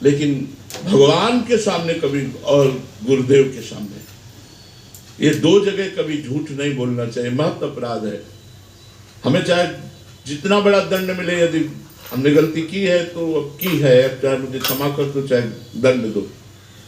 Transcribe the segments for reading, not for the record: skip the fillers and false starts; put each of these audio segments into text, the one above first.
लेकिन भगवान के सामने कभी और गुरुदेव के सामने, ये दो जगह कभी झूठ नहीं बोलना चाहिए। महत अपराध है। हमें चाहे जितना बड़ा दंड मिले, यदि हमने गलती की है तो अब की है, अब चाहे मुझे क्षमा कर दो चाहे दंड दो,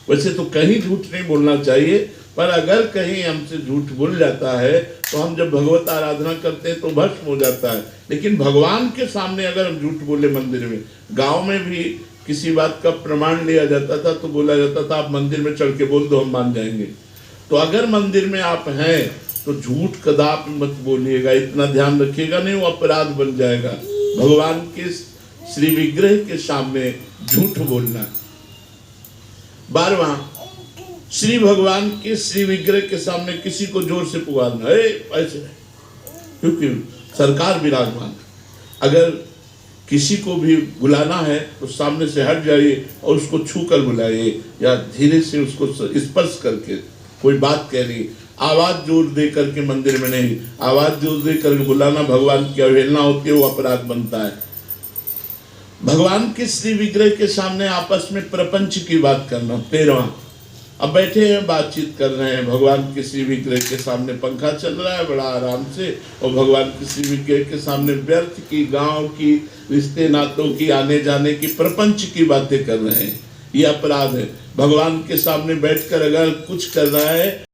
वैसे तो कहीं झूठ नहीं बोलना चाहिए। पर अगर कहीं हमसे झूठ बोल जाता है तो हम जब भगवत आराधना करते हैं तो भस्म हो जाता है। लेकिन भगवान के सामने अगर हम झूठ बोले मंदिर में, गांव में भी किसी बात का प्रमाण लिया जाता था तो बोला जाता था आप मंदिर में चढ़ के बोल दो हम मान जाएंगे। तो अगर मंदिर में आप हैं तो झूठ कदापि मत बोलिएगा, इतना ध्यान रखिएगा, नहीं वो अपराध बन जाएगा। भगवान के श्री विग्रह के सामने झूठ बोलना। 12वां, श्री भगवान के श्री विग्रह के सामने किसी को जोर से पुकारना, ऐसे नहीं, क्योंकि सरकार विराजमान। अगर किसी को भी बुलाना है तो सामने से हट जाइए और उसको छू कर बुलाइए, या धीरे से उसको स्पर्श करके कोई बात कह रही, आवाज जोर दे करके मंदिर में नहीं, आवाज जोर दे करके बुलाना भगवान की अवहेलना होती है, वो अपराध बनता है। भगवान के श्री विग्रह के सामने आपस में प्रपंच की बात करना। 13वां, अब बैठे हैं बातचीत कर रहे हैं, भगवान के श्री विग्रह के सामने पंखा चल रहा है बड़ा आराम से, और भगवान के श्री विग्रह के सामने व्यर्थ की, गांव की, रिश्ते नातों की, आने जाने की, प्रपंच की बातें कर रहे हैं, ये अपराध है। भगवान के सामने बैठकर अगर कुछ कर रहा है